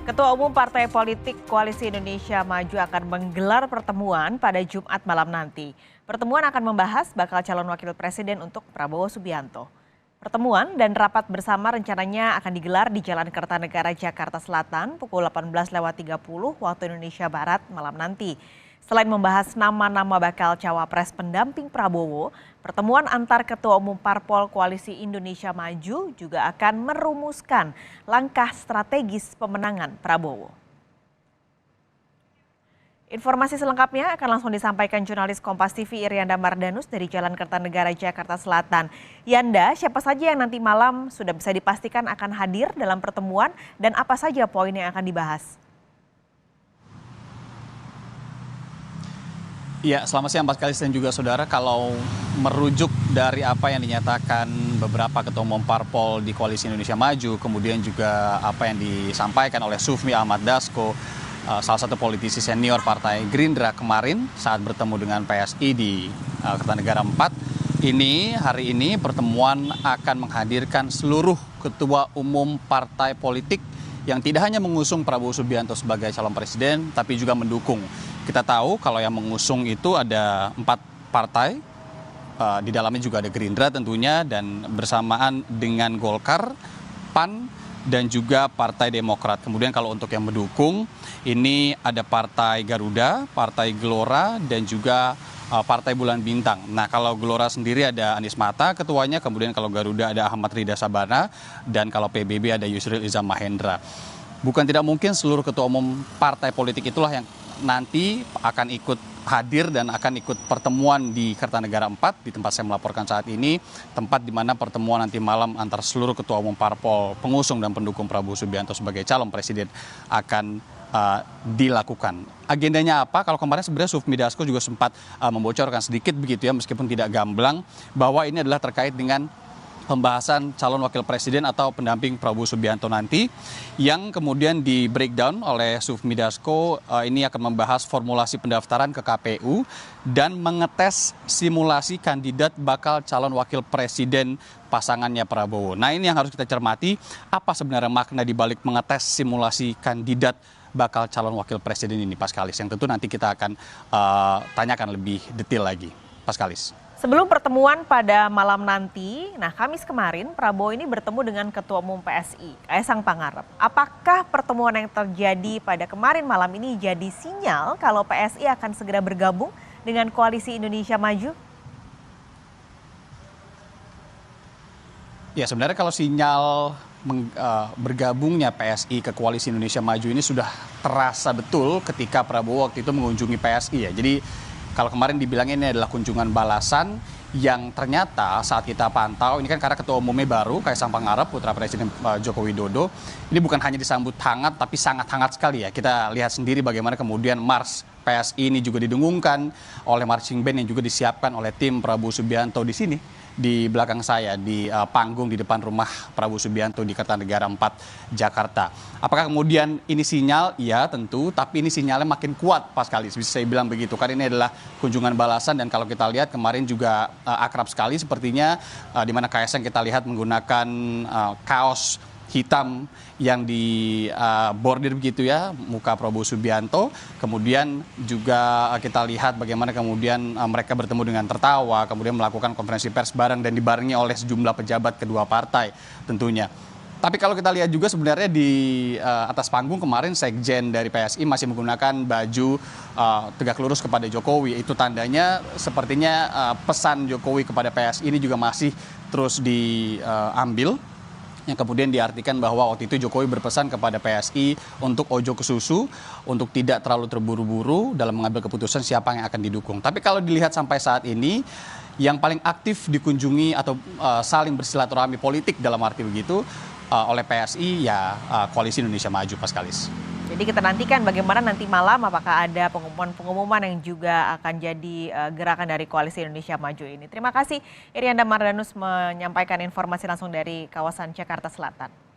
Ketua Umum Partai Politik Koalisi Indonesia Maju akan menggelar pertemuan pada Jumat malam nanti. Pertemuan akan membahas bakal calon wakil presiden untuk Prabowo Subianto. Pertemuan dan rapat bersama rencananya akan digelar di Jalan Kertanegara, Jakarta Selatan pukul 18.30 waktu Indonesia Barat malam nanti. Selain membahas nama-nama bakal cawapres pendamping Prabowo, pertemuan antar Ketua Umum Parpol Koalisi Indonesia Maju juga akan merumuskan langkah strategis pemenangan Prabowo. Informasi selengkapnya akan langsung disampaikan jurnalis Kompas TV Irianda Mardanus dari Jalan Kertanegara, Jakarta Selatan. Yanda, siapa saja yang nanti malam sudah bisa dipastikan akan hadir dalam pertemuan dan apa saja poin yang akan dibahas? Ya, selamat siang Pak Kalis dan juga saudara. Kalau merujuk dari apa yang dinyatakan beberapa ketua umum parpol di Koalisi Indonesia Maju, kemudian juga apa yang disampaikan oleh Sufmi Ahmad Dasko, salah satu politisi senior Partai Gerindra kemarin saat bertemu dengan PSI di Kertanegara 4, hari ini pertemuan akan menghadirkan seluruh ketua umum partai politik yang tidak hanya mengusung Prabowo Subianto sebagai calon presiden, tapi juga mendukung. Kita tahu kalau yang mengusung itu ada 4 partai, di dalamnya juga ada Gerindra tentunya, dan bersamaan dengan Golkar, PAN, dan juga Partai Demokrat. Kemudian kalau untuk yang mendukung, ini ada Partai Garuda, Partai Gelora, dan juga Partai Bulan Bintang. Nah, kalau Gelora sendiri ada Anies Mata ketuanya, kemudian kalau Garuda ada Ahmad Rida Sabana, dan kalau PBB ada Yusril Iza Mahendra. Bukan tidak mungkin seluruh ketua umum partai politik itulah yang nanti akan ikut hadir dan akan ikut pertemuan di Kertanegara 4 di tempat saya melaporkan saat ini, tempat di mana pertemuan nanti malam antara seluruh ketua umum parpol pengusung dan pendukung Prabowo Subianto sebagai calon presiden akan dilakukan. Agendanya apa? Kalau kemarin sebenarnya Sufmi Dasko juga sempat membocorkan sedikit begitu ya, meskipun tidak gamblang, bahwa ini adalah terkait dengan pembahasan calon wakil presiden atau pendamping Prabowo Subianto nanti, yang kemudian di breakdown oleh Sufmi Dasko. Ini akan membahas formulasi pendaftaran ke KPU dan mengetes simulasi kandidat bakal calon wakil presiden pasangannya Prabowo. Nah, ini yang harus kita cermati, apa sebenarnya makna di balik mengetes simulasi kandidat bakal calon wakil presiden ini, Pak Kalis, yang tentu nanti kita akan tanyakan lebih detail lagi, Pak Kalis. Sebelum pertemuan pada malam nanti, Kamis kemarin Prabowo ini bertemu dengan Ketua Umum PSI, Kaisang Pangarep. Apakah pertemuan yang terjadi pada kemarin malam ini jadi sinyal kalau PSI akan segera bergabung dengan Koalisi Indonesia Maju? Ya, sebenarnya kalau sinyal bergabungnya PSI ke Koalisi Indonesia Maju ini sudah terasa betul ketika Prabowo waktu itu mengunjungi PSI ya. Jadi kalau kemarin dibilang ini adalah kunjungan balasan, yang ternyata saat kita pantau, ini kan karena ketua umumnya baru, Kaisang Pangarep, putra Presiden Joko Widodo, ini bukan hanya disambut hangat, tapi sangat hangat sekali ya. Kita lihat sendiri bagaimana kemudian Mars PSI ini juga didengungkan oleh marching band yang juga disiapkan oleh tim Prabowo Subianto di sini, di belakang saya, di panggung di depan rumah Prabowo Subianto di Kertanegara 4, Jakarta. Apakah kemudian ini sinyal? Ya tentu, tapi ini sinyalnya makin kuat Pak Kalis, bisa saya bilang begitu. Karena ini adalah kunjungan balasan, dan kalau kita lihat kemarin juga akrab sekali sepertinya, di mana Kaisang kita lihat menggunakan kaos hitam yang di bordir begitu ya, muka Prabowo Subianto. Kemudian juga kita lihat bagaimana kemudian mereka bertemu dengan tertawa, kemudian melakukan konferensi pers bareng dan dibarengi oleh sejumlah pejabat kedua partai tentunya. Tapi kalau kita lihat juga sebenarnya di atas panggung kemarin Sekjen dari PSI masih menggunakan baju tegak lurus kepada Jokowi. Itu tandanya sepertinya pesan Jokowi kepada PSI ini juga masih terus diambil, yang kemudian diartikan bahwa waktu itu Jokowi berpesan kepada PSI untuk ojo ke susu, untuk tidak terlalu terburu-buru dalam mengambil keputusan siapa yang akan didukung. Tapi kalau dilihat sampai saat ini, yang paling aktif dikunjungi atau saling bersilaturahmi politik dalam arti begitu oleh PSI ya Koalisi Indonesia Maju, Pak Kalis. Jadi kita nantikan bagaimana nanti malam, apakah ada pengumuman-pengumuman yang juga akan jadi gerakan dari Koalisi Indonesia Maju ini. Terima kasih Irianda Mardanus menyampaikan informasi langsung dari kawasan Jakarta Selatan.